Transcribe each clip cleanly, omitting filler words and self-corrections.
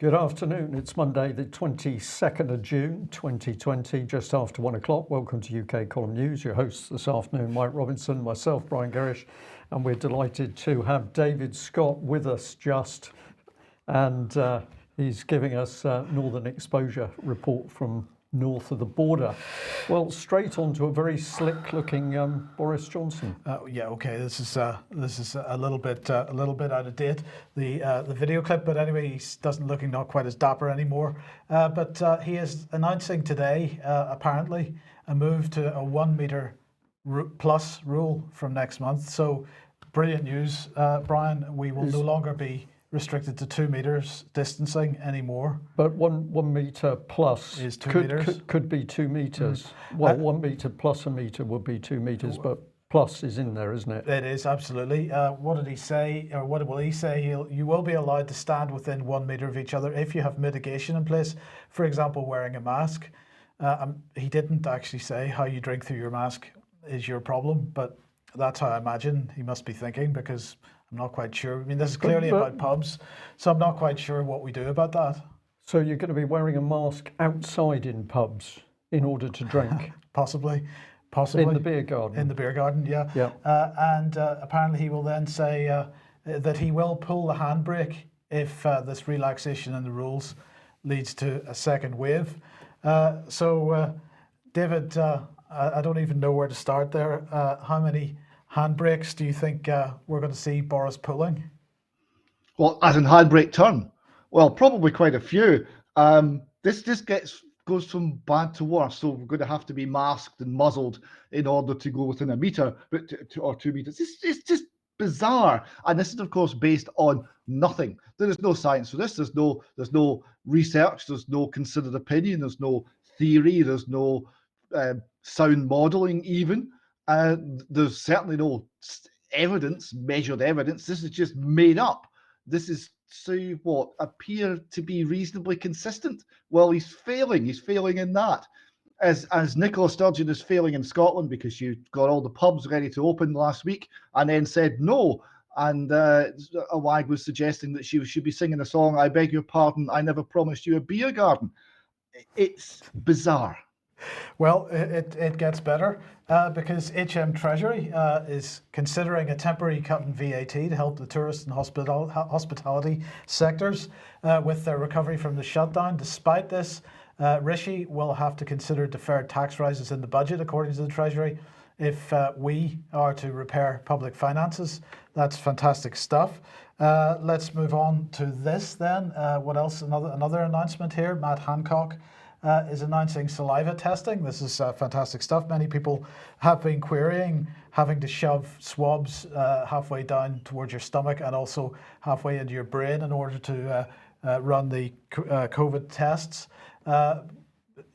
Good afternoon. It's Monday, the 22nd of June, 2020, just after 1 o'clock. Welcome to UK Column News. Your hosts this afternoon, Mike Robinson, myself, Brian Gerrish, and we're delighted to have David Scott with us and he's giving us Northern Exposure report from north of the border. Well, straight on to a very slick-looking Boris Johnson. Yeah, okay. This is a little bit out of date. The video clip, but anyway, he doesn't looking not quite as dapper anymore. But he is announcing today, apparently, a move to a 1 meter plus rule from next month. So, brilliant news, Brian. We will no longer be restricted to 2 meters distancing anymore. But one meter plus is 2 meters. Could be 2 meters. Well, 1 meter plus a meter would be 2 meters, but plus is in there, isn't it? It is, absolutely. What did he say, or what will he say? You will be allowed to stand within 1 meter of each other if you have mitigation in place. For example, wearing a mask. He didn't actually say how you drink through your mask is your problem, but that's how I imagine he must be thinking, because I'm not quite sure. I mean, this is clearly about pubs, so I'm not quite sure what we do about that. So you're going to be wearing a mask outside in pubs in order to drink? Possibly. In the beer garden? In the beer garden, yeah. And apparently he will then say that he will pull the handbrake if this relaxation in the rules leads to a second wave. David, I don't even know where to start there. How many handbrakes do you think we're going to see Boris pulling? Well, as in handbrake turn? Well, probably quite a few. This just goes from bad to worse. So we're going to have to be masked and muzzled in order to go within a meter, or 2 meters. It's just bizarre. And this is, of course, based on nothing. There is no science for this. There's no research. There's no considered opinion. There's no theory. There's no sound modelling even. There's certainly no evidence, measured evidence. This is just made up. This is to appear to be reasonably consistent. Well, he's failing. He's failing in that. As Nicola Sturgeon is failing in Scotland because you got all the pubs ready to open last week and then said no. And a wag was suggesting that she should be singing a song, "I beg your pardon, I never promised you a beer garden." It's bizarre. Well, it gets better because HM Treasury is considering a temporary cut in VAT to help the tourist and hospitality sectors with their recovery from the shutdown. Despite this, Rishi will have to consider deferred tax rises in the budget, according to the Treasury, if we are to repair public finances. That's fantastic stuff. Let's move on to this then. What else? Another announcement here. Matt Hancock is announcing saliva testing. This is fantastic stuff. Many people have been querying having to shove swabs halfway down towards your stomach and also halfway into your brain in order to run the COVID tests.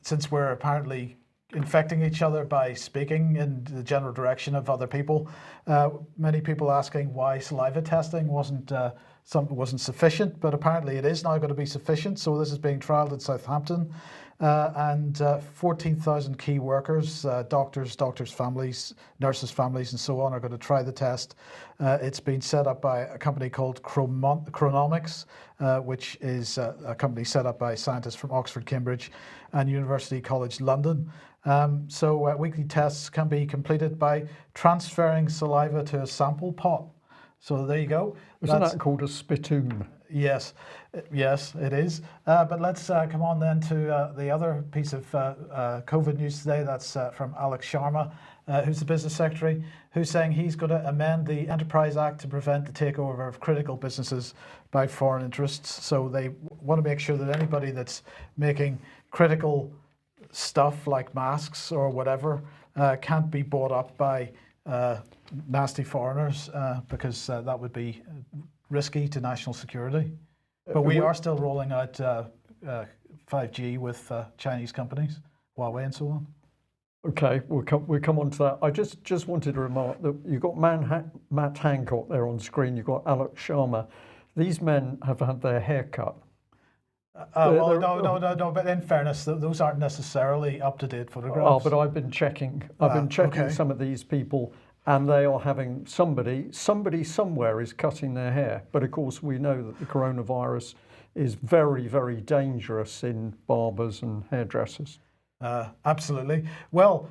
Since we're apparently infecting each other by speaking in the general direction of other people, many people asking why saliva testing wasn't sufficient, but apparently it is now going to be sufficient. So this is being trialled in Southampton. And 14,000 key workers, doctors, families, nurses' families, and so on, are going to try the test. It's been set up by a company called Chronomics, which is a company set up by scientists from Oxford, Cambridge, and University College London. So weekly tests can be completed by transferring saliva to a sample pot. So there you go. Isn't that called a spittoon? Yes, it is. But let's come on then to the other piece of COVID news today. That's from Alex Sharma, who's the business secretary, who's saying he's going to amend the Enterprise Act to prevent the takeover of critical businesses by foreign interests. So they want to make sure that anybody that's making critical stuff like masks or whatever can't be bought up by nasty foreigners because that would be risky to national security. But we are still rolling out 5G with Chinese companies, Huawei and so on. Okay, we'll come on to that. I just wanted to remark that you've got Matt Hancock there on screen, you've got Alex Sharma. These men have had their hair cut. No. But in fairness, those aren't necessarily up-to-date photographs. Oh, but I've been checking. Some of these people, and they are having somebody somewhere is cutting their hair. But of course, we know that the coronavirus is very, very dangerous in barbers and hairdressers. Absolutely. Well,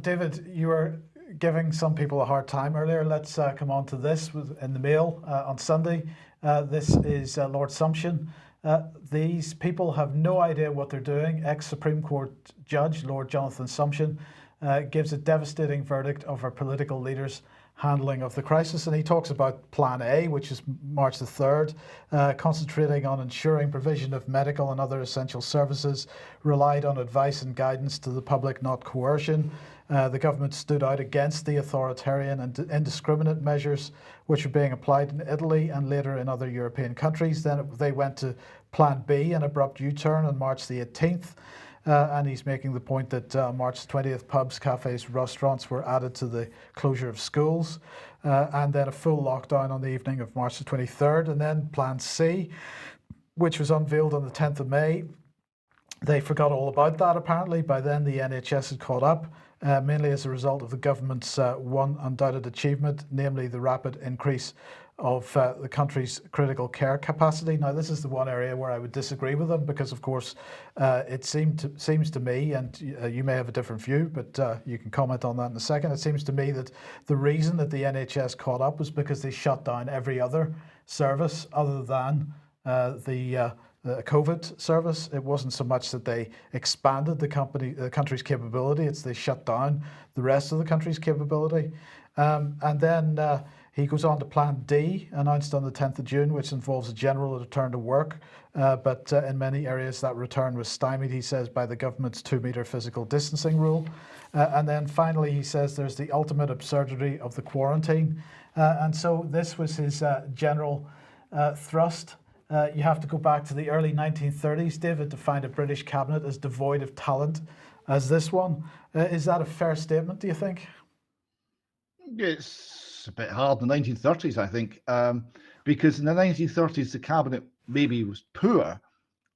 David, you were giving some people a hard time earlier. Let's come on to this in the Mail on Sunday. This is Lord Sumption. These people have no idea what they're doing. Ex-Supreme Court Judge Lord Jonathan Sumption gives a devastating verdict of our political leaders' handling of the crisis, and he talks about Plan A, which is March the 3rd, concentrating on ensuring provision of medical and other essential services, relied on advice and guidance to the public, not coercion. The government stood out against the authoritarian and indiscriminate measures which were being applied in Italy and later in other European countries. Then they went to Plan B, an abrupt U-turn on March the 18th. And he's making the point that March 20th, pubs, cafes, restaurants were added to the closure of schools, and then a full lockdown on the evening of March the 23rd, and then Plan C, which was unveiled on the 10th of May. They forgot all about that, apparently. By then, the NHS had caught up, mainly as a result of the government's one undoubted achievement, namely the rapid increase of the country's critical care capacity. Now, this is the one area where I would disagree with them because, of course, it seems to me, and you may have a different view, but you can comment on that in a second. It seems to me that the reason that the NHS caught up was because they shut down every other service other than the COVID service. It wasn't so much that they expanded the country's capability; it's they shut down the rest of the country's capability, and then. He goes on to Plan D, announced on the 10th of June, which involves a general return to work. But in many areas, that return was stymied, he says, by the government's 2-metre physical distancing rule. And then finally, he says there's the ultimate absurdity of the quarantine. And so this was his general thrust. You have to go back to the early 1930s, David, to find a British cabinet as devoid of talent as this one. Is that a fair statement, do you think? It's a bit hard in the 1930s, I think, because in the 1930s the cabinet maybe was poor,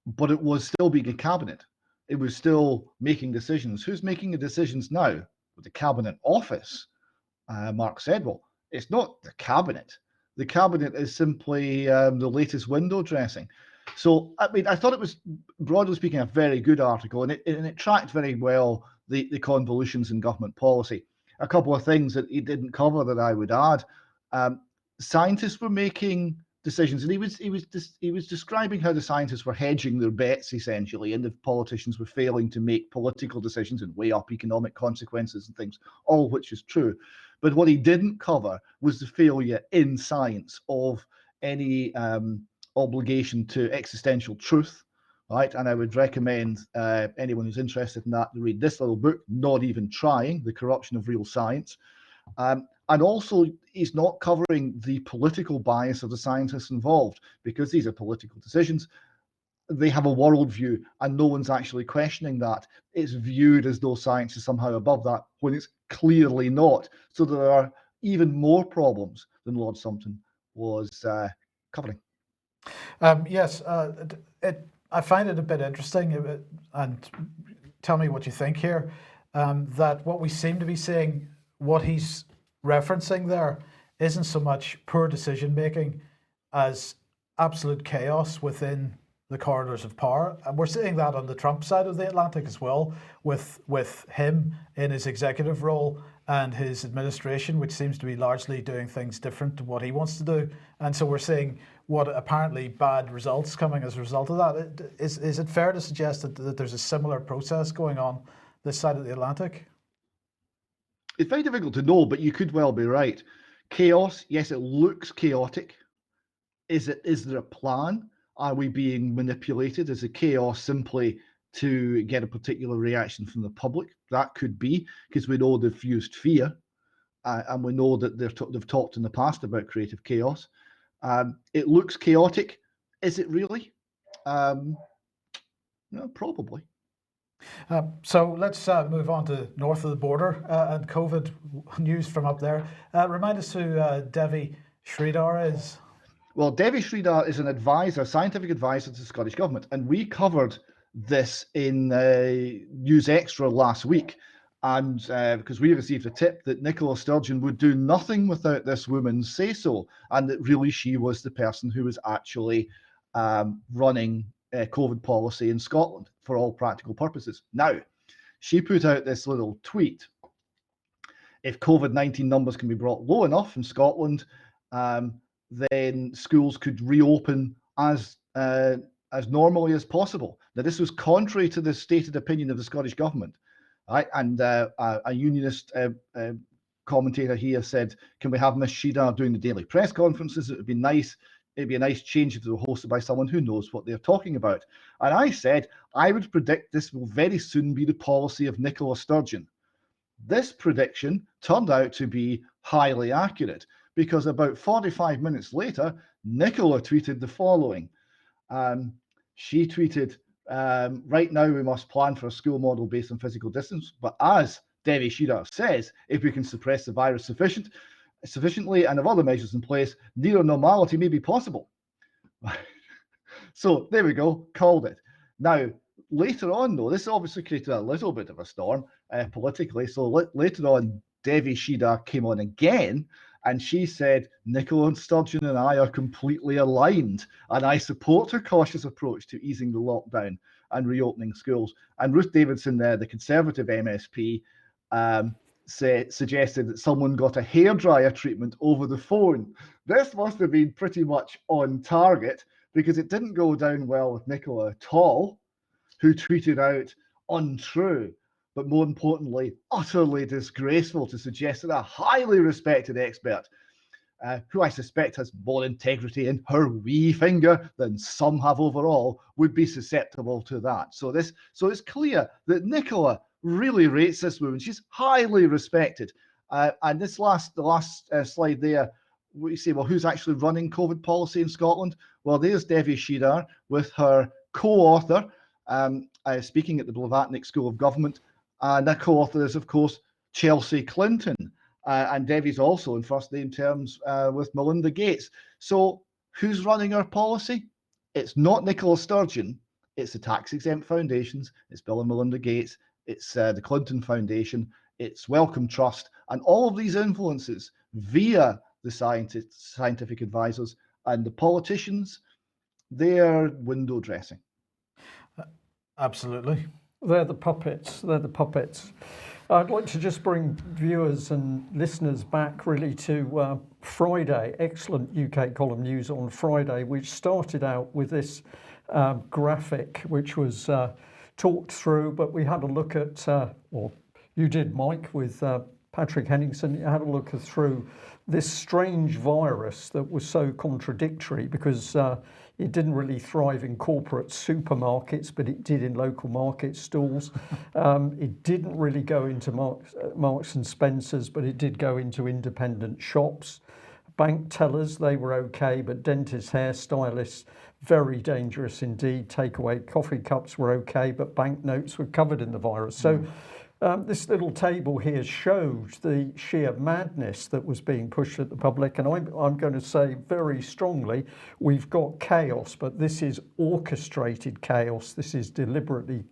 but it was still being a cabinet. It was still making decisions. Who's making the decisions now? With the cabinet office, Mark said, well, it's not the cabinet. The cabinet is simply the latest window dressing. So, I mean, I thought it was, broadly speaking, a very good article, and it tracked very well the convolutions in government policy. A couple of things that he didn't cover that I would add. Scientists were making decisions, and he was describing how the scientists were hedging their bets essentially, and the politicians were failing to make political decisions and weigh up economic consequences and things, all of which is true. But what he didn't cover was the failure in science of any obligation to existential truth. Right, and I would recommend anyone who's interested in that to read this little book, Not Even Trying, The Corruption of Real Science. And also, he's not covering the political bias of the scientists involved, because these are political decisions. They have a worldview, and no one's actually questioning that. It's viewed as though science is somehow above that, when it's clearly not. So there are even more problems than Lord Sumption was covering. Yes, I find it a bit interesting, and tell me what you think here, that what we seem to be seeing, what he's referencing there, isn't so much poor decision making as absolute chaos within the corridors of power. And we're seeing that on the Trump side of the Atlantic as well, with him in his executive role and his administration, which seems to be largely doing things different to what he wants to do. And so we're seeing what apparently bad results coming as a result of that. Is it fair to suggest that there's a similar process going on this side of the Atlantic? It's very difficult to know, but you could well be right. Chaos, yes, it looks chaotic. Is there a plan? Are we being manipulated? Is the chaos simply to get a particular reaction from the public? That could be, because we know they've used fear, and we know that they've talked in the past about creative chaos. It looks chaotic. Is it really? No, probably. So let's move on to north of the border and COVID news from up there. Remind us who Devi Sridhar is. Well, Devi Sridhar is an advisor, scientific advisor to the Scottish Government, and we covered this in News Extra last week, and because we received a tip that Nicola Sturgeon would do nothing without this woman's say-so, and that really she was the person who was actually running COVID policy in Scotland for all practical purposes. Now, she put out this little tweet. If COVID-19 numbers can be brought low enough in Scotland, then schools could reopen as normally as possible. Now, this was contrary to the stated opinion of the Scottish government, right? And a unionist commentator here said, "Can we have Miss Sheedar doing the daily press conferences? It would be nice. It'd be a nice change if they were hosted by someone who knows what they're talking about." And I said, I would predict this will very soon be the policy of Nicola Sturgeon. This prediction turned out to be highly accurate, because about 45 minutes later, Nicola tweeted the following. She tweeted, "Right now we must plan for a school model based on physical distance, but as Devi Sheedar says, if we can suppress the virus sufficiently and have other measures in place, near normality may be possible." So there we go, called it. Now, later on, though, this obviously created a little bit of a storm politically. So later on, Devi Sheedar came on again, and she said, "Nicola Sturgeon and I are completely aligned, and I support her cautious approach to easing the lockdown and reopening schools." And Ruth Davidson, the Conservative MSP, suggested that someone got a hairdryer treatment over the phone. This must have been pretty much on target, because it didn't go down well with Nicola at all, who tweeted out untrue, but more importantly, utterly disgraceful, to suggest that a highly respected expert, who I suspect has more integrity in her wee finger than some have overall, would be susceptible to that. So it's clear that Nicola really rates this woman. She's highly respected. And the last slide there, we say, well, who's actually running COVID policy in Scotland? Well, there's Devi Sheedar with her co-author, speaking at the Blavatnik School of Government. And that co-author is, of course, Chelsea Clinton. And Devi's also in first name terms with Melinda Gates. So who's running our policy? It's not Nicola Sturgeon. It's the tax-exempt foundations. It's Bill and Melinda Gates. It's the Clinton Foundation. It's Wellcome Trust. And all of these influences via the scientific advisors, and the politicians, they're window dressing. Absolutely. They're the puppets. They're the puppets. I'd like to just bring viewers and listeners back really to Friday, excellent UK column news on Friday, which started out with this graphic, which was talked through, but we had a look at, or you did, Mike, with Patrick Henningsen. You had a look through this strange virus that was so contradictory, because it didn't really thrive in corporate supermarkets, but it did in local market stalls. It didn't really go into Marks and Spencer's, but it did go into independent shops. Bank tellers, they were okay, but dentists, hairstylists, very dangerous indeed. Takeaway coffee cups were okay, but banknotes were covered in the virus. So this little table here shows the sheer madness that was being pushed at the public. And I'm going to say very strongly, we've got chaos, but this is orchestrated chaos. This is deliberately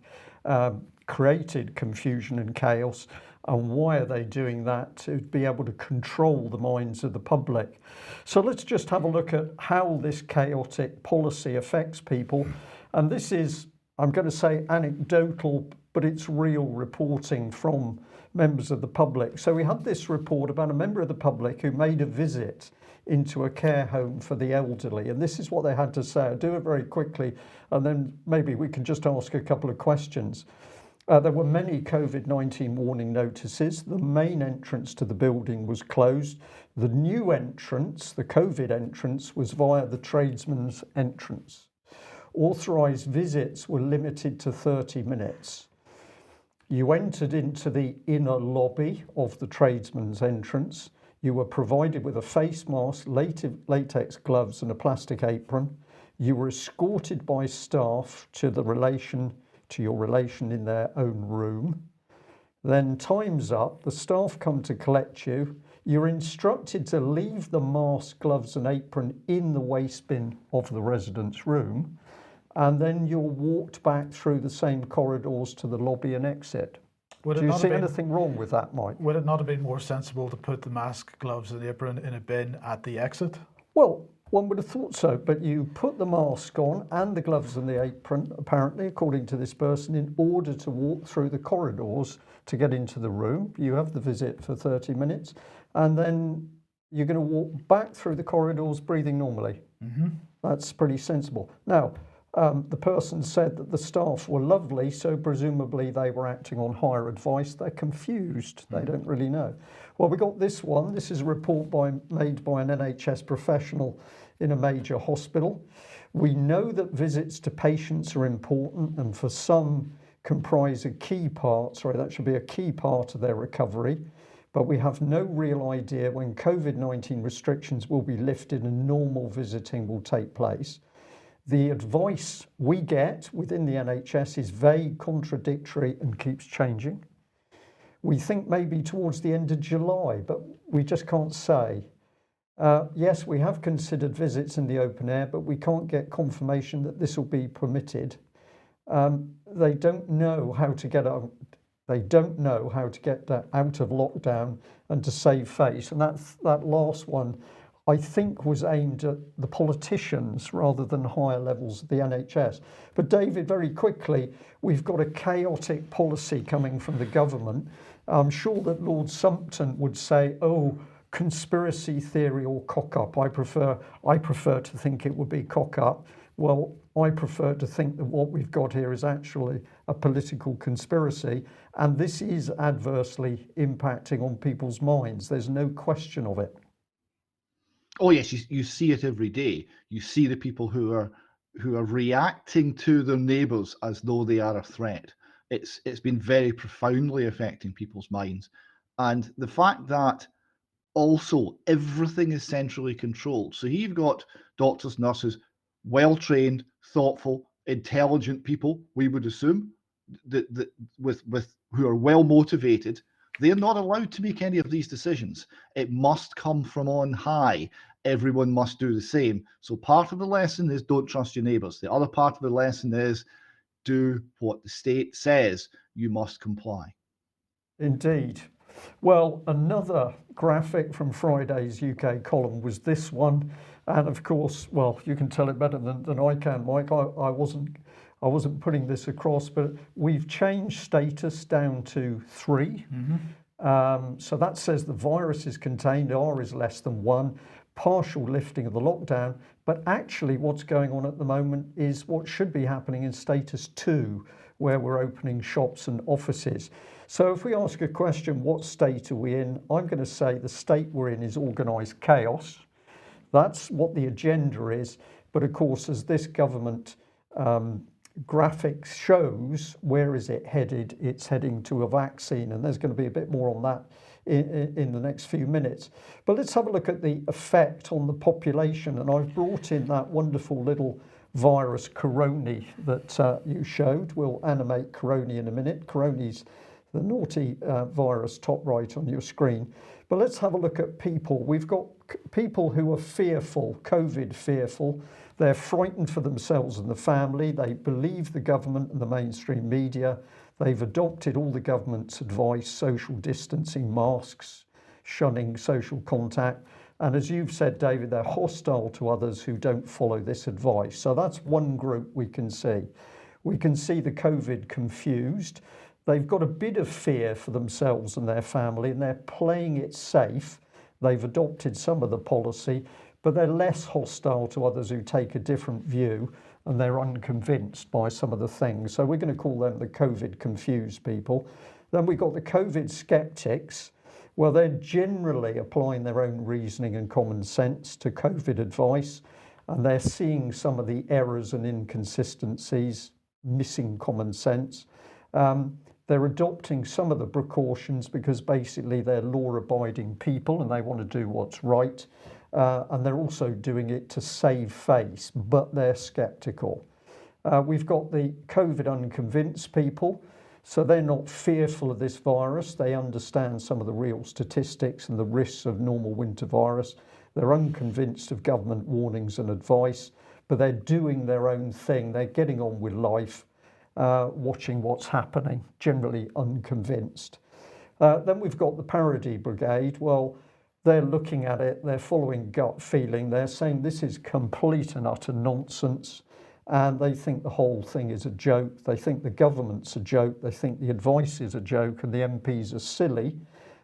created confusion and chaos. And why are they doing that? To be able to control the minds of the public. So let's just have a look at how this chaotic policy affects people. And this is, I'm going to say, anecdotal, but it's real reporting from members of the public. So we had this report about a member of the public who made a visit into a care home for the elderly. And this is what they had to say. I'll do it very quickly, and then maybe we can just ask a couple of questions. There were many COVID-19 warning notices. The main entrance to the building was closed. The new entrance, the COVID entrance, was via the tradesman's entrance. Authorised visits were limited to 30 minutes. You entered into the inner lobby of the tradesman's entrance. You were provided with a face mask, latex gloves and a plastic apron. You were escorted by staff to your relation in their own room. Then time's up, the staff come to collect you. You're instructed to leave the mask, gloves and apron in the waste bin of the resident's room, and then you're walked back through the same corridors to the lobby and exit. Do you see anything wrong with that, Mike? Would it not have been more sensible to put the mask, gloves and apron in a bin at the exit? Well, One would have thought so, but you put the mask on and the gloves and the apron, apparently, according to this person, in order to walk through the corridors to get into the room. You have the visit for 30 minutes, and then you're going to walk back through the corridors breathing normally. That's pretty sensible. Now, the person said that the staff were lovely, so presumably they were acting on higher advice. They're confused. They don't really know. Well, we got this one. This is a report made by an NHS professional in a major hospital. We know that visits to patients are important and for some comprise a key part, that should be a key part of their recovery, but we have no real idea when COVID-19 restrictions will be lifted and normal visiting will take place. The advice we get within the NHS is vague, contradictory, and keeps changing. We think maybe towards the end of July, but we just can't say. Yes, we have considered visits in the open air, but we can't get confirmation that this will be permitted. They don't know how to get out. They don't know how to get out of lockdown and to save face. And that last one, I think, was aimed at the politicians rather than higher levels of the NHS. But David, very quickly, we've got a chaotic policy coming from the government. I'm sure that Lord Sumpton would say, oh, conspiracy theory or cock up. I prefer to think it would be cock up. Well, I prefer to think that what we've got here is actually a political conspiracy, and this is adversely impacting on people's minds. There's no question of it. Oh yes, you see it every day. You see the people who are reacting to their neighbours as though they are a threat. It's been very profoundly affecting people's minds, and the fact that also everything is centrally controlled. So you've got doctors, nurses, well-trained, thoughtful, intelligent people, we would assume, that with who are well motivated. They're not allowed to make any of these decisions. It must come from on high. Everyone must do the same. So part of the lesson is don't trust your neighbours. The other part of the lesson is do what the state says. You must comply. Indeed. Well, another graphic from Friday's UK column was this one, and of course, well, you can tell it better than I can, Mike. I wasn't putting this across, but we've changed status down to 3. So that says the virus is contained, R is less than 1, partial lifting of the lockdown. But actually what's going on at the moment is what should be happening in status 2, where we're opening shops and offices. So if we ask a question, what state are we in? I'm going to say the state we're in is organised chaos. That's what the agenda is. But of course, as this government graphic shows, where is it headed? It's heading to a vaccine, and there's going to be a bit more on that in the next few minutes. But let's have a look at the effect on the population, and I've brought in that wonderful little virus Corona that you showed. We'll animate Corona in a minute. Corona's the naughty virus top right on your screen. But let's have a look at people. We've got people who are fearful, COVID fearful. They're frightened for themselves and the family. They believe the government and the mainstream media. They've adopted all the government's advice, social distancing, masks, shunning social contact. And as you've said, David, they're hostile to others who don't follow this advice. So that's one group we can see. We can see the COVID confused. They've got a bit of fear for themselves and their family, and they're playing it safe. They've adopted some of the policy, but they're less hostile to others who take a different view, and they're unconvinced by some of the things. So we're going to call them the COVID confused people. Then we've got the COVID skeptics. Well, they're generally applying their own reasoning and common sense to COVID advice, and they're seeing some of the errors and inconsistencies, missing common sense. They're adopting some of the precautions because basically they're law-abiding people and they want to do what's right. And they're also doing it to save face, but they're skeptical. We've got the COVID unconvinced people. So they're not fearful of this virus. They understand some of the real statistics and the risks of normal winter virus. They're unconvinced of government warnings and advice, but they're doing their own thing. They're getting on with life. Watching what's happening, generally unconvinced. Then we've got the parody brigade. Well, they're looking at it, they're following gut feeling, they're saying this is complete and utter nonsense, and they think the whole thing is a joke. They think the government's a joke, they think the advice is a joke, and the MPs are silly,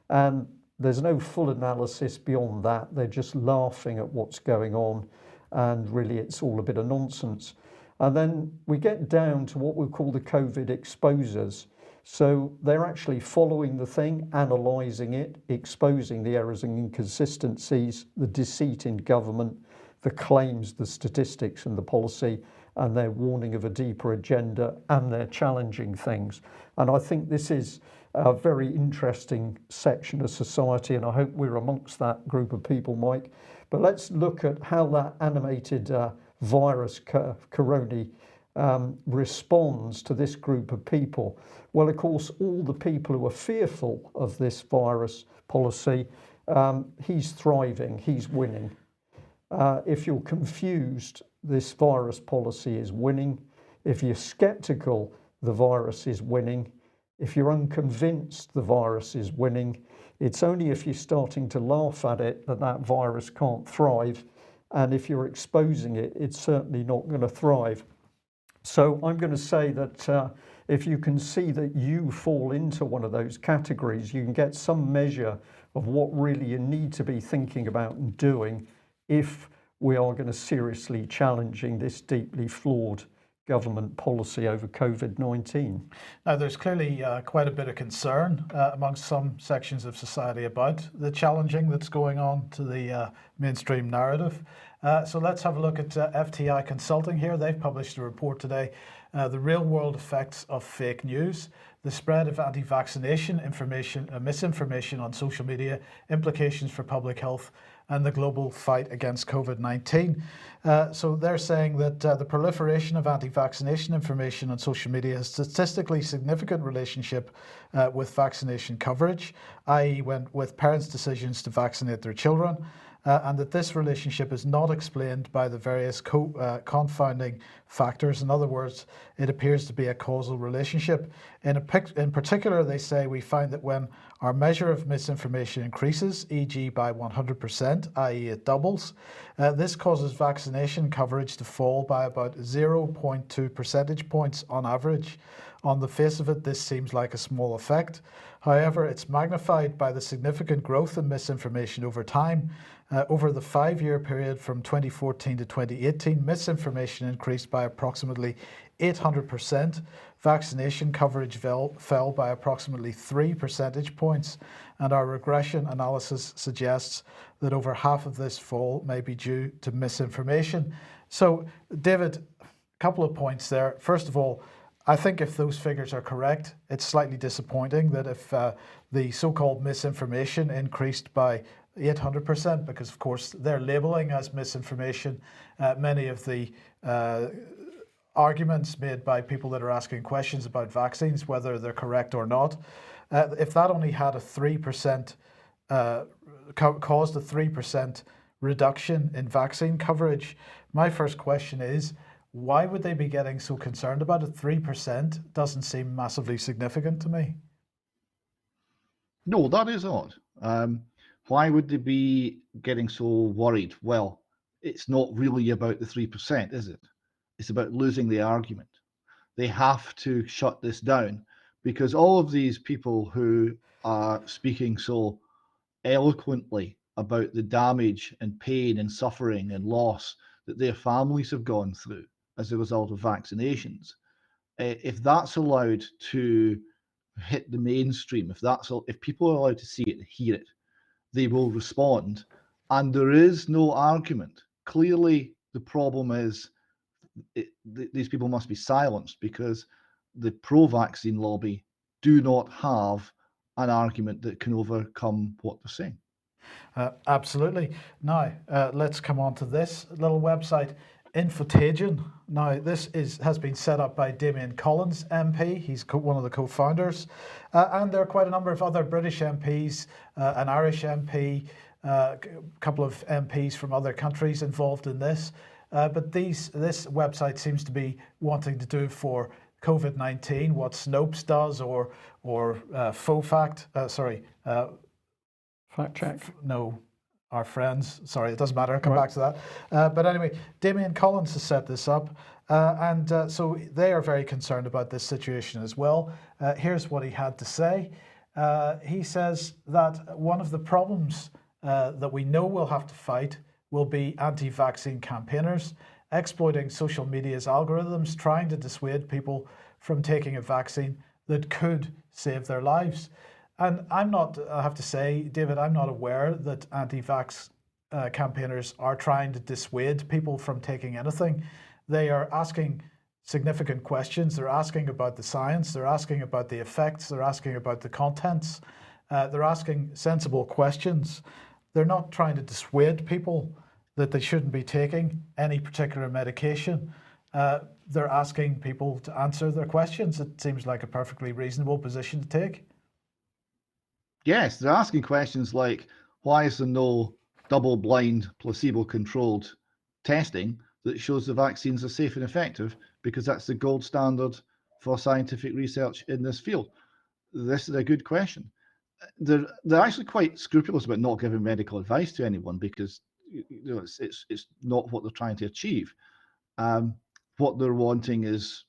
and there's no full analysis beyond that. They're just laughing at what's going on, and really it's all a bit of nonsense. And then we get down to what we'll call the COVID exposers. So they're actually following the thing, analysing it, exposing the errors and inconsistencies, the deceit in government, the claims, the statistics and the policy, and they're warning of a deeper agenda, and they're challenging things. And I think this is a very interesting section of society, and I hope we're amongst that group of people, Mike. But let's look at how that animated virus, corona, responds to this group of people. Well, of course, all the people who are fearful of this virus policy, he's thriving, he's winning. If you're confused, this virus policy is winning. If you're skeptical, the virus is winning. If you're unconvinced, the virus is winning. It's only if you're starting to laugh at it that that virus can't thrive. And if you're exposing it, it's certainly not going to thrive. So I'm going to say that if you can see that you fall into one of those categories, you can get some measure of what really you need to be thinking about and doing if we are going to seriously challenging this deeply flawed government policy over COVID-19. Now, there's clearly quite a bit of concern amongst some sections of society about the challenging that's going on to the mainstream narrative. So let's have a look at FTI Consulting here. They've published a report today, The Real World Effects of Fake News, the Spread of Anti-Vaccination Information, Misinformation on Social Media, Implications for Public Health, and the Global Fight Against COVID-19. So they're saying that the proliferation of anti-vaccination information on social media has statistically significant relationship with vaccination coverage, i.e. with parents' decisions to vaccinate their children, and that this relationship is not explained by the various confounding factors. In other words, it appears to be a causal relationship. In particular, they say we find that when our measure of misinformation increases, e.g. by 100%, i.e. it doubles, this causes vaccination coverage to fall by about 0.2 percentage points on average. On the face of it, this seems like a small effect. However, it's magnified by the significant growth in misinformation over time. Over the 5-year period from 2014 to 2018, misinformation increased by approximately 800%. Vaccination coverage fell by approximately 3 percentage points, and our regression analysis suggests that over half of this fall may be due to misinformation. So, David, a couple of points there. First of all, I think if those figures are correct, it's slightly disappointing that if the so-called misinformation increased by 800%, because of course they're labeling as misinformation many of the arguments made by people that are asking questions about vaccines, whether they're correct or not. If that only had a 3%, caused a 3% reduction in vaccine coverage, my first question is, why would they be getting so concerned about it? 3% doesn't seem massively significant to me. No, that is odd. Why would they be getting so worried? Well, it's not really about the 3%, is it? It's about losing the argument. They have to shut this down because all of these people who are speaking so eloquently about the damage and pain and suffering and loss that their families have gone through as a result of vaccinations, if that's allowed to hit the mainstream, if people are allowed to see it and hear it, they will respond. And there is no argument. Clearly, the problem is these people must be silenced because the pro-vaccine lobby do not have an argument that can overcome what they're saying. Absolutely. Now, let's come on to this little website, Infotagion. Now, this has been set up by Damien Collins, MP. He's one of the co-founders. And there are quite a number of other British MPs, an Irish MP, a couple of MPs from other countries involved in this. But this website seems to be wanting to do for COVID-19 what Snopes does or faux fact, Fact check. No, our friends. Sorry, it doesn't matter. I'll come back to that. But anyway, Damien Collins has set this up. So they are very concerned about this situation as well. Here's what he had to say. He says that one of the problems that we know we'll have to fight will be anti-vaccine campaigners exploiting social media's algorithms, trying to dissuade people from taking a vaccine that could save their lives. And I have to say, David, I'm not aware that anti-vax campaigners are trying to dissuade people from taking anything. They are asking significant questions. They're asking about the science. They're asking about the effects. They're asking about the contents. They're asking sensible questions. They're not trying to dissuade people that they shouldn't be taking any particular medication. They're asking people to answer their questions. It seems like a perfectly reasonable position to take. Yes, they're asking questions like, why is there no double-blind, placebo-controlled testing that shows the vaccines are safe and effective? Because that's the gold standard for scientific research in this field. This is a good question. They're actually quite scrupulous about not giving medical advice to anyone because it's not what they're trying to achieve. What they're wanting is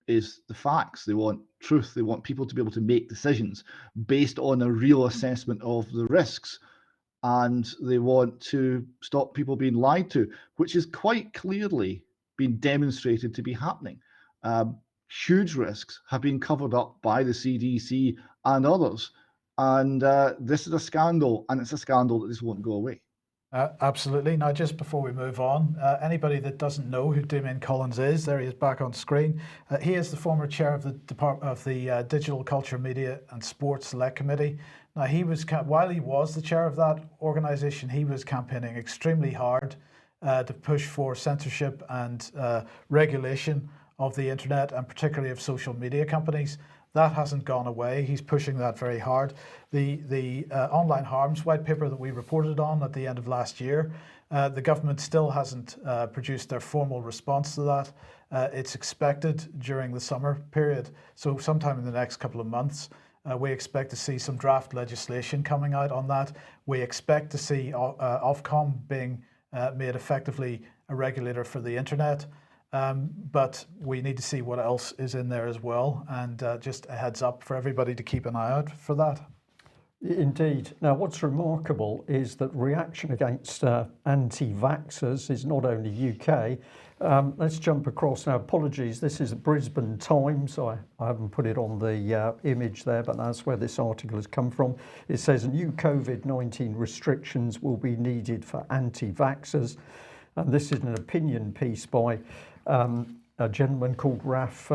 the facts. They want truth. They want people to be able to make decisions based on a real assessment of the risks. And they want to stop people being lied to, which is quite clearly been demonstrated to be happening. Huge risks have been covered up by the CDC and others. And this is a scandal, and it's a scandal that this won't go away. Absolutely. Now, just before we move on, anybody that doesn't know who Damien Collins is, there he is back on screen. He is the former chair of the Digital Culture, Media and Sports Select Committee. Now, while he was the chair of that organisation, he was campaigning extremely hard to push for censorship and regulation of the internet, and particularly of social media companies. That hasn't gone away. He's pushing that very hard. The online harms white paper that we reported on at the end of last year, the government still hasn't produced their formal response to that. It's expected during the summer period. So sometime in the next couple of months, we expect to see some draft legislation coming out on that. We expect to see Ofcom being made effectively a regulator for the internet. But we need to see what else is in there as well, and just a heads up for everybody to keep an eye out for that. Indeed. Now, what's remarkable is that reaction against anti-vaxxers is not only UK. Let's jump across now. Apologies, this is the Brisbane Times. I haven't put it on the image there, but that's where this article has come from. It says new COVID-19 restrictions will be needed for anti-vaxxers. And this is an opinion piece by a gentleman called Raf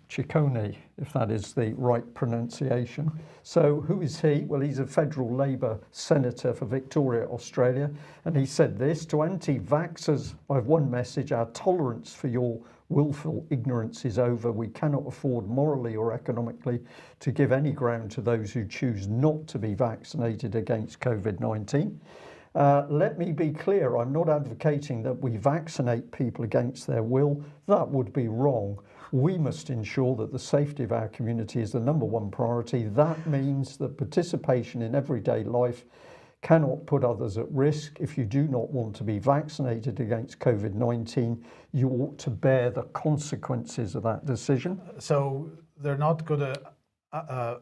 Ciccone, if that is the right pronunciation. So who is he? Well, he's a federal Labour senator for Victoria, Australia. And he said this: to anti-vaxxers, I have one message: our tolerance for your willful ignorance is over. We cannot afford morally or economically to give any ground to those who choose not to be vaccinated against COVID-19. Let me be clear, I'm not advocating that we vaccinate people against their will. That would be wrong. We must ensure that the safety of our community is the number one priority. That means that participation in everyday life cannot put others at risk. If you do not want to be vaccinated against COVID-19, you ought to bear the consequences of that decision. So they're not going to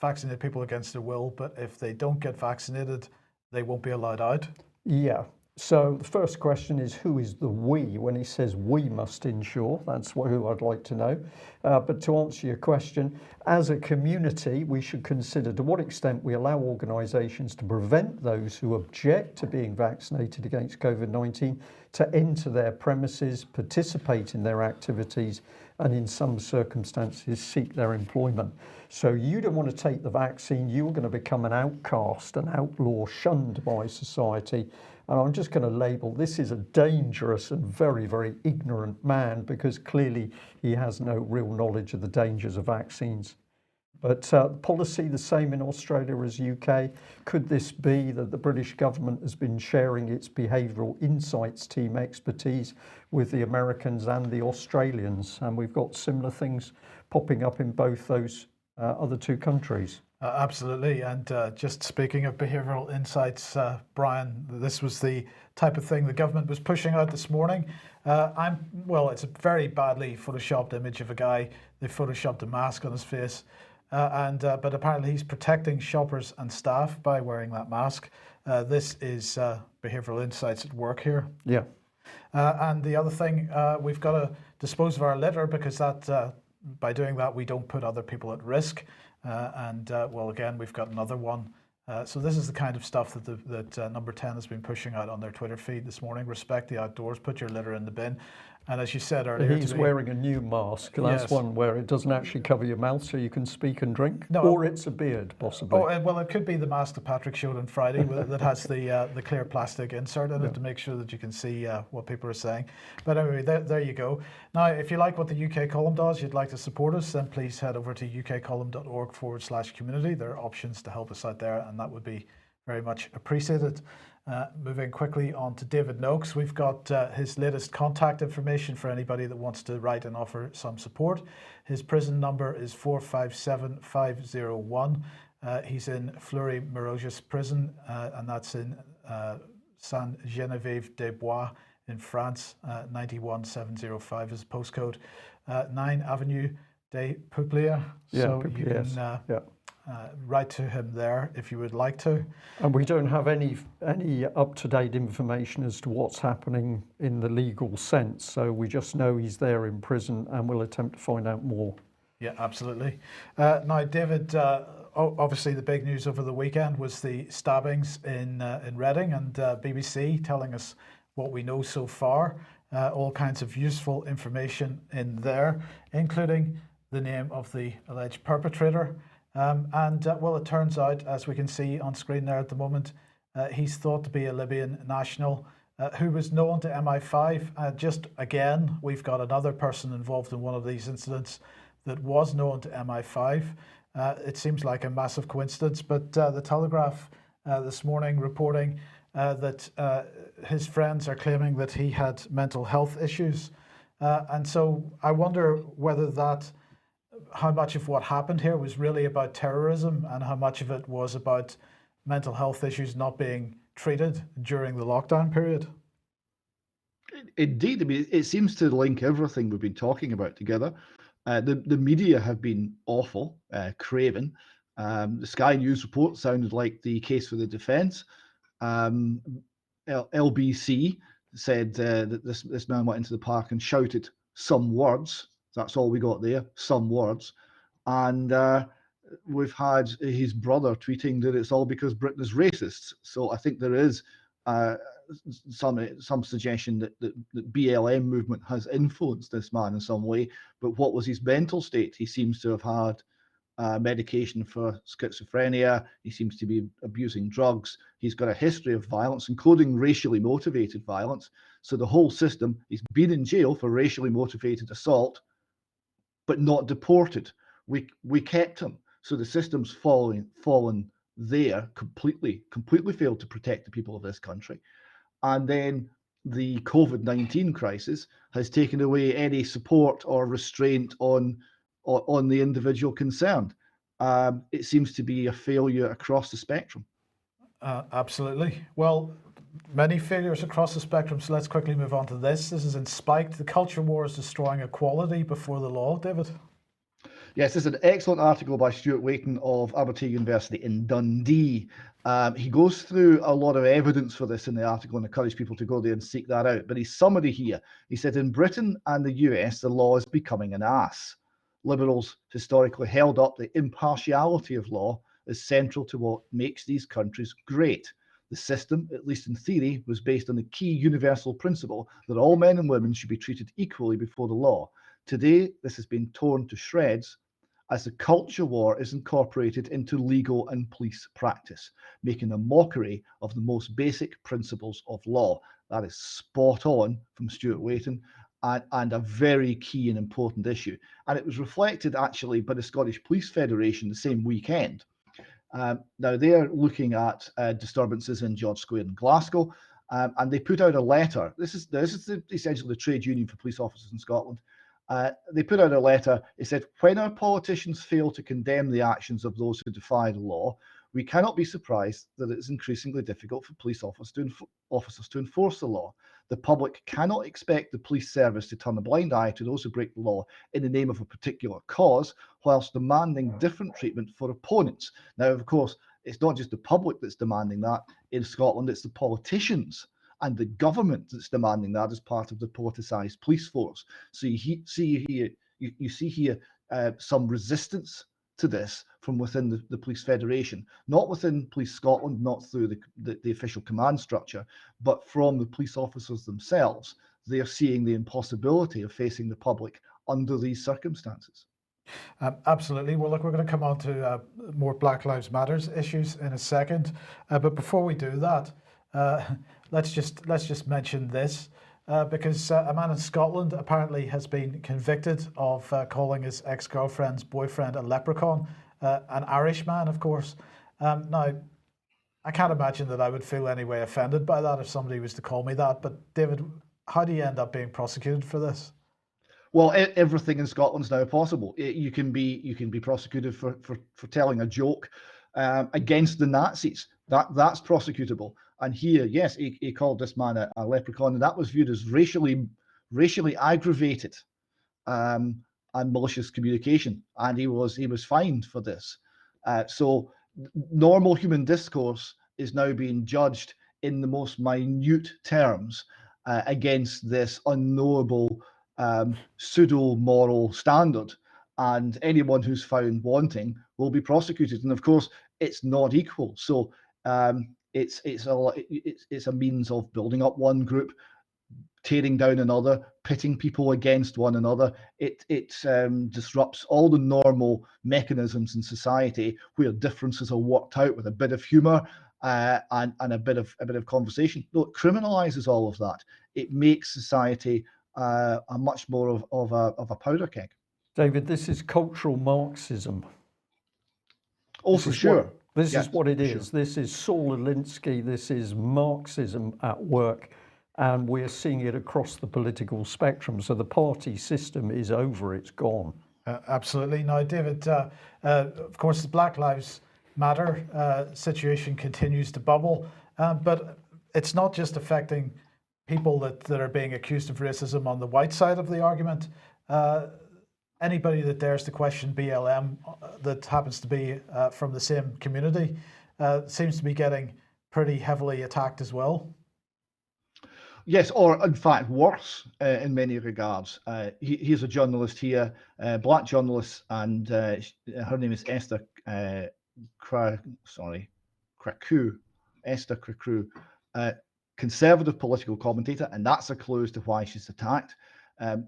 vaccinate people against their will, but if they don't get vaccinated, they won't be allowed out? Yeah. So the first question is, who is the we? When he says we must ensure, that's who I'd like to know. But to answer your question, as a community, we should consider to what extent we allow organisations to prevent those who object to being vaccinated against COVID-19 to enter their premises, participate in their activities, and in some circumstances seek their employment. So you don't want to take the vaccine, you're going to become an outcast, an outlaw, shunned by society. And I'm just going to label this is a dangerous and very, very ignorant man, because clearly he has no real knowledge of the dangers of vaccines. But policy the same in Australia as UK. Could this be that the British government has been sharing its behavioural insights team expertise with the Americans and the Australians? And we've got similar things popping up in both those other two countries. Absolutely. And just speaking of behavioural insights, Brian, this was the type of thing the government was pushing out this morning. Well, it's a very badly photoshopped image of a guy. They photoshopped a mask on his face. But apparently he's protecting shoppers and staff by wearing that mask. This is behavioural insights at work here. Yeah. And the other thing, we've got to dispose of our litter because that by doing that, we don't put other people at risk. Well, again, we've got another one. So this is the kind of stuff that Number 10 has been pushing out on their Twitter feed this morning. Respect the outdoors, put your litter in the bin. And as you said earlier, he's wearing a new mask. That's one where it doesn't actually cover your mouth, so you can speak and drink. No, or it's a beard, possibly. Oh, well, it could be the mask that Patrick showed on Friday that has the clear plastic insert in it to make sure that you can see what people are saying. But anyway, there you go. Now, if you like what the UK Column does, you'd like to support us, then please head over to ukcolumn.org/community. There are options to help us out there, and that would be very much appreciated. Moving quickly on to David Noakes, we've got his latest contact information for anybody that wants to write and offer some support. His prison number is 457501. He's in Fleury-Mérogis prison, and that's in Saint-Geneviève-des-Bois in France. 91705 is the postcode. 9 Avenue des Peupliers. So you can write to him there if you would like to. And we don't have any up-to-date information as to what's happening in the legal sense, so we just know he's there in prison and we'll attempt to find out more. Yeah, absolutely. Now, David, obviously the big news over the weekend was the stabbings in Reading, and BBC telling us what we know so far, all kinds of useful information in there, including the name of the alleged perpetrator. Well, it turns out, as we can see on screen there at the moment, he's thought to be a Libyan national who was known to MI5. Just again, we've got another person involved in one of these incidents that was known to MI5. It seems like a massive coincidence, but the Telegraph this morning reporting that his friends are claiming that he had mental health issues. And so I wonder whether how much of what happened here was really about terrorism and how much of it was about mental health issues not being treated during the lockdown period. Indeed, I mean, it seems to link everything we've been talking about together. The media have been awful, craven. The Sky News report sounded like the case for the defence. LBC said that this man went into the park and shouted some words. That's all we got there, some words. And we've had his brother tweeting that it's all because Britain is racist. So I think there is some suggestion that the BLM movement has influenced this man in some way. But what was his mental state? He seems to have had medication for schizophrenia. He seems to be abusing drugs. He's got a history of violence, including racially motivated violence. So the whole system, he's been in jail for racially motivated assault, but not deported. We kept him. So the system's fallen there completely failed to protect the people of this country. And then the COVID-19 crisis has taken away any support or restraint on the individual concerned. It seems to be a failure across the spectrum. Absolutely. Well, many failures across the spectrum. So let's quickly move on to this. This is in Spiked. The culture war is destroying equality before the law. David? Yes, this is an excellent article by Stuart Waiton of Abertay University in Dundee. He goes through a lot of evidence for this in the article and encourages people to go there and seek that out. But his summary here, he said, in Britain and the US, the law is becoming an ass. Liberals historically held up the impartiality of law as central to what makes these countries great. The system, at least in theory, was based on the key universal principle that all men and women should be treated equally before the law. Today, this has been torn to shreds as the culture war is incorporated into legal and police practice, making a mockery of the most basic principles of law. That is spot on from Stuart Waiton, and a very key and important issue. And it was reflected actually by the Scottish Police Federation the same weekend. Now they're looking at disturbances in George Square in Glasgow, and they put out a letter. This is essentially the trade union for police officers in Scotland, They put out a letter. It said, when our politicians fail to condemn the actions of those who defy the law, we cannot be surprised that it is increasingly difficult for police officers to enforce the law. The public cannot expect the police service to turn a blind eye to those who break the law in the name of a particular cause, whilst demanding different treatment for opponents. Now, of course, it's not just the public that's demanding that. In Scotland, it's the politicians and the government that's demanding that as part of the politicised police force. So you see here some resistance to this from within the Police Federation, not within Police Scotland, not through the official command structure, but from the police officers themselves. They are seeing the impossibility of facing the public under these circumstances. Absolutely. Well, look, we're going to come on to more Black Lives Matters issues in a second, but before we do that, let's just mention this, because a man in Scotland apparently has been convicted of calling his ex-girlfriend's boyfriend a leprechaun, an Irish man, of course. Now, I can't imagine that I would feel any way offended by that if somebody was to call me that. But David, how do you end up being prosecuted for this? Well, everything in Scotland's now possible. You can be prosecuted for telling a joke against the Nazis. That's prosecutable. And here, yes, he called this man a leprechaun, and that was viewed as racially aggravated and malicious communication, and he was fined for this. So normal human discourse is now being judged in the most minute terms against this unknowable pseudo-moral standard, and anyone who's found wanting will be prosecuted. And of course, it's not equal. So it's a means of building up one group, tearing down another, pitting people against one another. It disrupts all the normal mechanisms in society where differences are worked out with a bit of humour and a bit of conversation. No, it criminalises all of that. It makes society a much more of a powder keg. David, this is cultural Marxism. Oh, for sure. This is what it is. Sure. This is Saul Alinsky. This is Marxism at work. And we're seeing it across the political spectrum. So the party system is over. It's gone. Absolutely. Now, David, of course, the Black Lives Matter situation continues to bubble. But it's not just affecting people that are being accused of racism on the white side of the argument. Anybody that dares to question BLM that happens to be from the same community seems to be getting pretty heavily attacked as well. Yes, or in fact worse in many regards. He's a journalist here, black journalist, and her name is Esther Kracue. Esther Kracue, conservative political commentator, and that's a clue as to why she's attacked.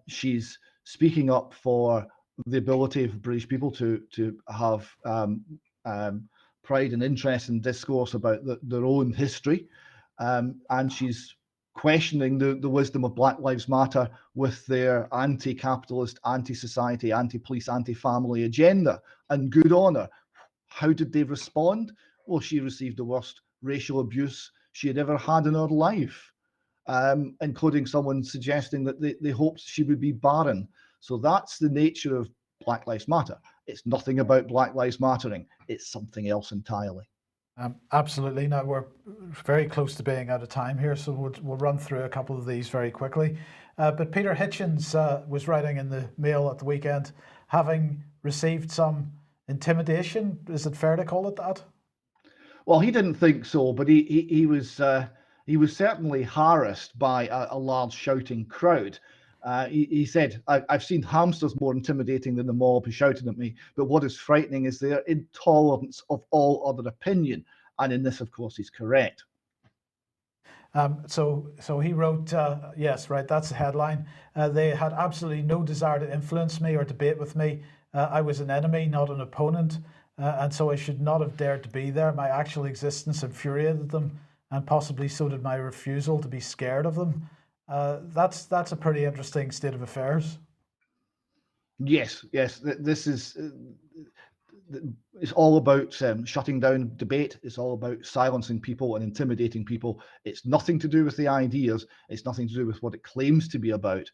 She's speaking up for the ability of British people to have pride and interest in discourse about their own history, and she's questioning the wisdom of Black Lives Matter with their anti-capitalist, anti-society, anti-police, anti-family agenda. And good on her. How did they respond? Well, she received the worst racial abuse she had ever had in her life, including someone suggesting that they hoped she would be barren. So that's the nature of Black Lives Matter. It's nothing about Black Lives Mattering. It's something else entirely. Absolutely. Now, we're very close to being out of time here, so we'll run through a couple of these very quickly. But Peter Hitchens was writing in the Mail at the weekend, having received some intimidation. Is it fair to call it that? Well, he didn't think so, but he was certainly harassed by a large shouting crowd. He said, I've seen hamsters more intimidating than the mob who shouted at me, but what is frightening is their intolerance of all other opinion. And in this, of course, he's correct. So he wrote, yes, right, that's the headline. They had absolutely no desire to influence me or debate with me. I was an enemy, not an opponent. And so I should not have dared to be there. My actual existence infuriated them, and possibly so did my refusal to be scared of them. That's a pretty interesting state of affairs. Yes. This is it's all about shutting down debate. It's all about silencing people and intimidating people. It's nothing to do with the ideas. It's nothing to do with what it claims to be about.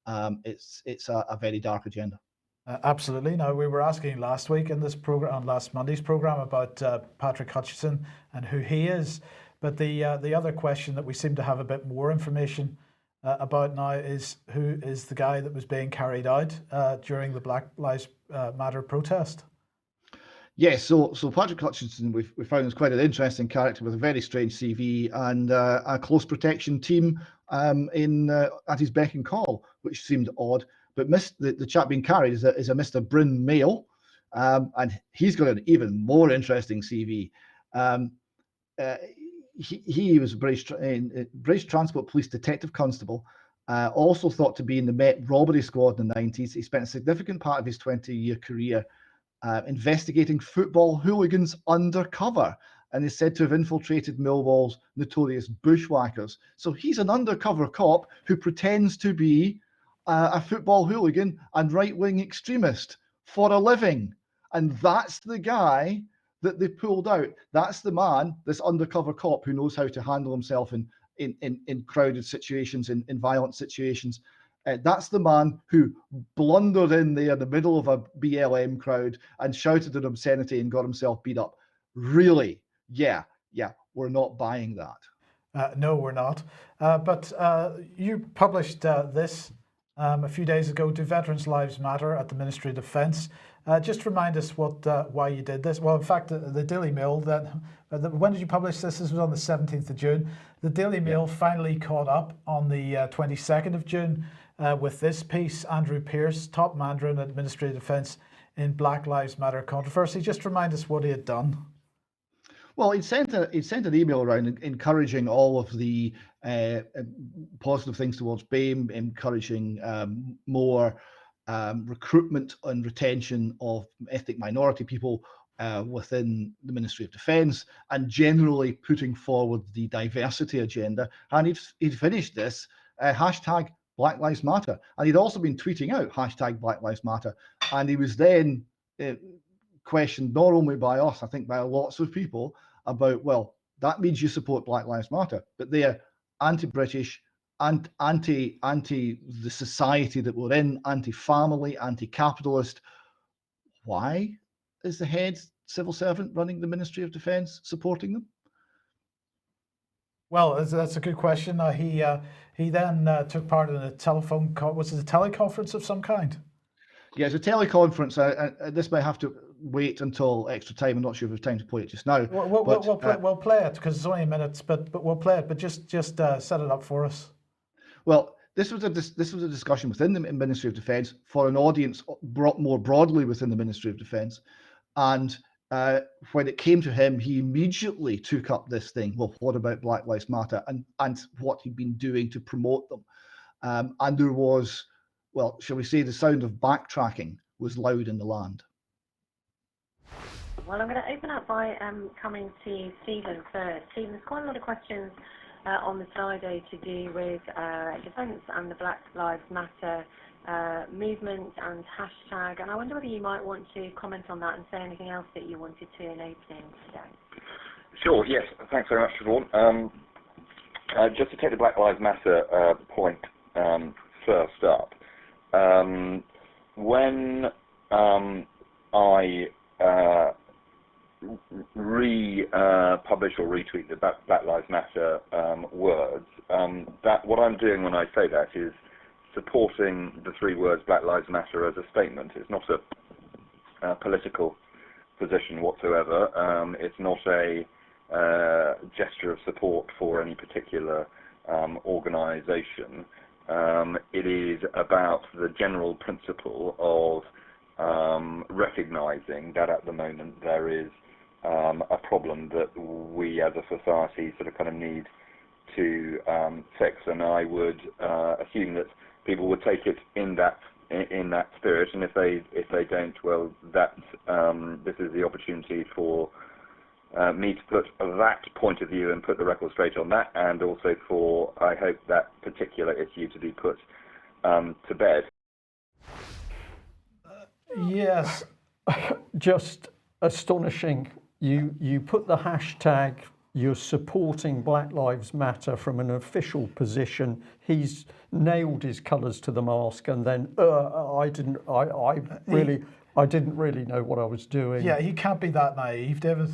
it's a very dark agenda. Absolutely. Now, we were asking last week in this program, on last Monday's program, about Patrick Hutchinson and who he is. But the other question that we seem to have a bit more information about now is who is the guy that was being carried out during the Black Lives Matter protest. Yes, so Patrick Hutchinson, we found is quite an interesting character with a very strange CV and a close protection team at his beck and call, which seemed odd. But the chap being carried is a Mr. Bryn Mail, and he's got an even more interesting CV. He was a British Transport Police Detective Constable, also thought to be in the Met Robbery Squad in the 90s. He spent a significant part of his 20-year career investigating football hooligans undercover, and is said to have infiltrated Millwall's notorious bushwhackers. So he's an undercover cop who pretends to be a football hooligan and right-wing extremist for a living. And that's the guy that they pulled out. That's the man, this undercover cop who knows how to handle himself in crowded situations, in violent situations. That's the man who blundered in there in the middle of a BLM crowd and shouted an obscenity and got himself beat up. Really? Yeah, we're not buying that. No, we're not. But you published this a few days ago. Do Veterans' Lives Matter at the Ministry of Defence? Just remind us why you did this. Well, in fact, the Daily Mail, when did you publish this? This was on the 17th of June. The Daily Mail finally caught up on the 22nd of June with this piece, Andrew Pearce, top mandarin at Ministry of Defence in Black Lives Matter controversy. Just remind us what he had done. Well, he'd sent an email around encouraging all of the positive things towards BAME, encouraging more recruitment and retention of ethnic minority people within the Ministry of Defence, and generally putting forward the diversity agenda. And he'd finished this hashtag Black Lives Matter, and he'd also been tweeting out hashtag Black Lives Matter, and he was then questioned not only by us, I think by lots of people, about, well, that means you support Black Lives Matter, but they're anti-British, and anti the society that we're in, anti-family, anti-capitalist. Why is the head civil servant running the Ministry of Defence supporting them? Well, that's a good question. He then took part in a was it a teleconference of some kind? Yeah, it's a teleconference. This may have to wait until extra time. I'm not sure if we have time to play it just now. We'll play it because it's only a minute, but we'll play it. But just set it up for us. Well, this was a discussion within the Ministry of Defence for an audience more broadly within the Ministry of Defence, and when it came to him, he immediately took up this thing. Well, what about Black Lives Matter and what he'd been doing to promote them? And there was, well, shall we say, the sound of backtracking was loud in the land. Well, I'm going to open up by coming to Stephen first. Stephen, there's quite a lot of questions on the Slido to do with defence and the Black Lives Matter movement and hashtag, and I wonder whether you might want to comment on that and say anything else that you wanted to in opening today. Sure, yes, thanks very much, Siobhan. Just to take the Black Lives Matter point first up, when I republish or retweet the Black Lives Matter words, that what I'm doing when I say that is supporting the three words Black Lives Matter as a statement. It's not a political position whatsoever. It's not a gesture of support for any particular organisation. It is about the general principle of recognising that at the moment there is a problem that we as a society sort of kind of need to fix, and I would assume that people would take it in that spirit, and if they don't, well, that this is the opportunity for me to put that point of view and put the record straight on that, and also for, I hope, that particular issue to be put to bed. Yes, just astonishing. You put the hashtag you're supporting Black Lives Matter from an official position. He's nailed his colours to the mast, and then I didn't really know what I was doing. Yeah, he can't be that naive, David.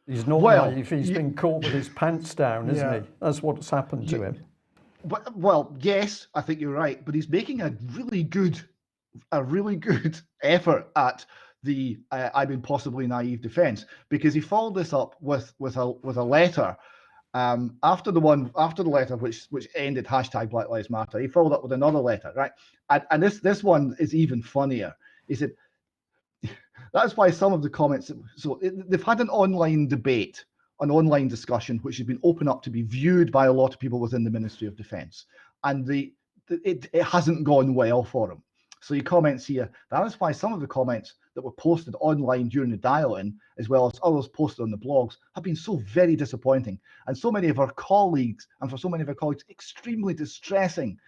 He's not Well, naive. He's been caught with his pants down, isn't Yeah. he? That's what's happened to him. Well, yes, I think you're right, but he's making a really good effort at the I've been possibly naive defence, because he followed this up with a letter after the letter which ended hashtag Black Lives Matter. He followed up with another letter, right? And this one is even funnier. He said, that's why some of the comments, they've had an online debate, an online discussion, which has been open up to be viewed by a lot of people within the Ministry of Defence. And it hasn't gone well for him. So he comments here, that is why some of the comments that were posted online during the dial-in, as well as others posted on the blogs, have been so very disappointing. And so many of our colleagues, extremely distressing.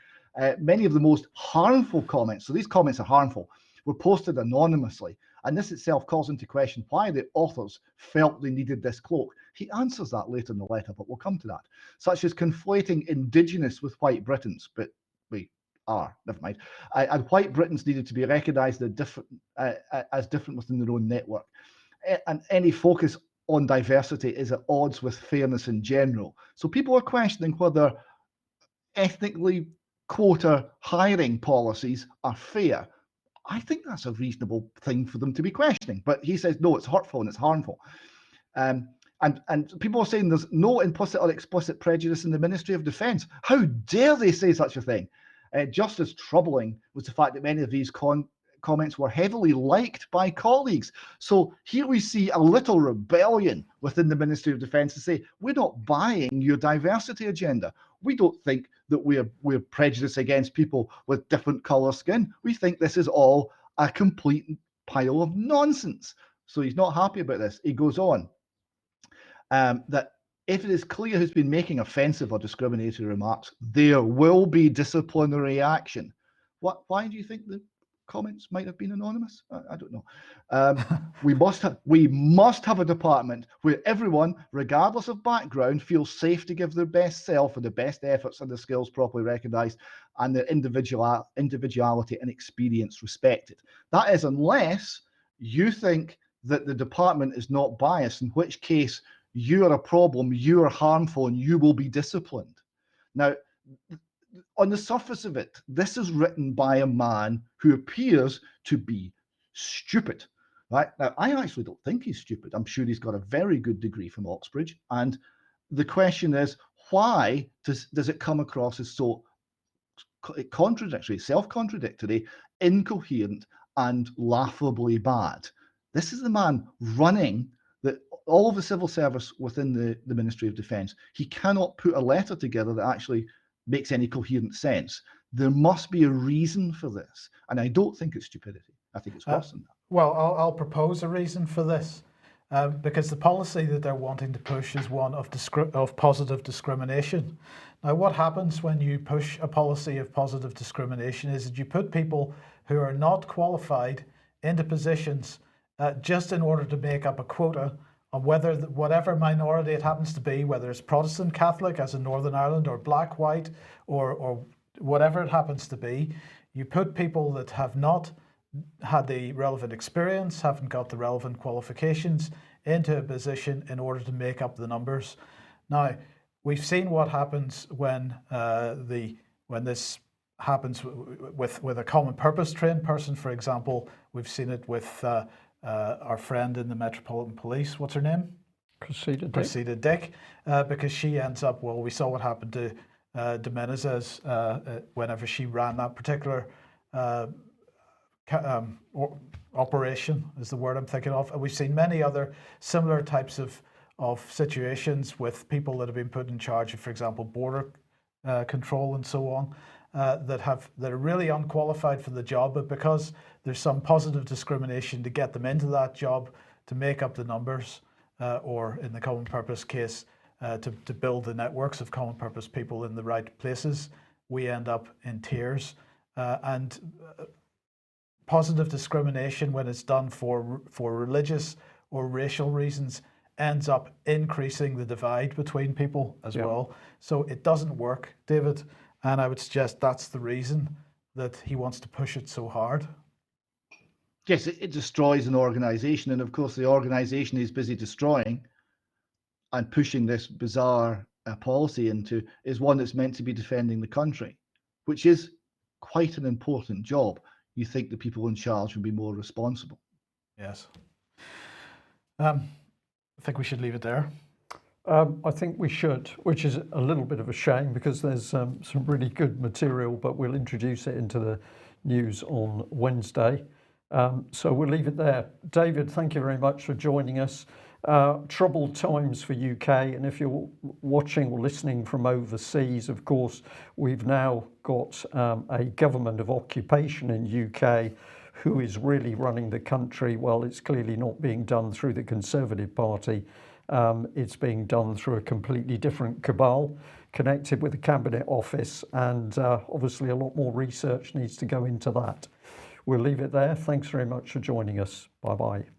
Many of the most harmful comments, so these comments are harmful, were posted anonymously. And this itself calls into question why the authors felt they needed this cloak. He answers that later in the letter, but we'll come to that. Such as conflating Indigenous with white Britons, but we are, never mind. And white Britons needed to be recognised as different within their own network. And any focus on diversity is at odds with fairness in general. So people are questioning whether ethnically quota hiring policies are fair. I think that's a reasonable thing for them to be questioning. But he says, no, it's hurtful and it's harmful. And people are saying there's no implicit or explicit prejudice in the Ministry of Defence. How dare they say such a thing? Just as troubling was the fact that many of these comments were heavily liked by colleagues. So here we see a little rebellion within the Ministry of Defence to say, we're not buying your diversity agenda. We don't think that we're prejudiced against people with different colour skin. We think this is all a complete pile of nonsense. So he's not happy about this. He goes on that if it is clear who's been making offensive or discriminatory remarks, there will be disciplinary action. Why do you think the comments might have been anonymous? I don't know. We must have a department where everyone, regardless of background, feels safe to give their best self and the best efforts and the skills properly recognised and their individuality and experience respected. That is, unless you think that the department is not biased, in which case you are a problem, you are harmful, and you will be disciplined. Now, on the surface of it, this is written by a man who appears to be stupid. Right? Now, I actually don't think he's stupid. I'm sure he's got a very good degree from Oxbridge. And the question is, why does it come across as so contradictory, self-contradictory, incoherent, and laughably bad? This is the man running all of the civil service within the Ministry of Defence. He cannot put a letter together that actually makes any coherent sense. There must be a reason for this. And I don't think it's stupidity. I think it's worse than that. Well, I'll propose a reason for this, because the policy that they're wanting to push is one of positive discrimination. Now, what happens when you push a policy of positive discrimination is that you put people who are not qualified into positions just in order to make up a quota on whatever minority it happens to be, whether it's Protestant, Catholic, as in Northern Ireland, or black, white, or whatever it happens to be. You put people that have not had the relevant experience, haven't got the relevant qualifications into a position in order to make up the numbers. Now, we've seen what happens when this happens with a common purpose trained person, for example. We've seen it with our friend in the Metropolitan Police. What's her name? Cressida Dick. Because she ends up, well, we saw what happened to de Menezes whenever she ran that particular operation, is the word I'm thinking of. And we've seen many other similar types of situations with people that have been put in charge of, for example, border control and so on, that are really unqualified for the job, but because there's some positive discrimination to get them into that job, to make up the numbers, or in the common purpose case, to build the networks of common purpose people in the right places, we end up in tears. And positive discrimination, when it's done for religious or racial reasons, ends up increasing the divide between people as Yeah. well. So it doesn't work, David. And I would suggest that's the reason that he wants to push it so hard. Yes, it destroys an organization. And of course, the organization is busy destroying and pushing this bizarre policy into is one that's meant to be defending the country, which is quite an important job. You think the people in charge would be more responsible. Yes. I think we should leave it there. I think we should, which is a little bit of a shame because there's some really good material, but we'll introduce it into the news on Wednesday. So we'll leave it there. David, thank you very much for joining us. Troubled times for UK, and if you're watching or listening from overseas, of course, we've now got a government of occupation in UK who is really running the country. Well, it's clearly not being done through the Conservative Party. It's being done through a completely different cabal connected with the Cabinet Office, and obviously a lot more research needs to go into that. We'll leave it there. Thanks very much for joining us. Bye-bye.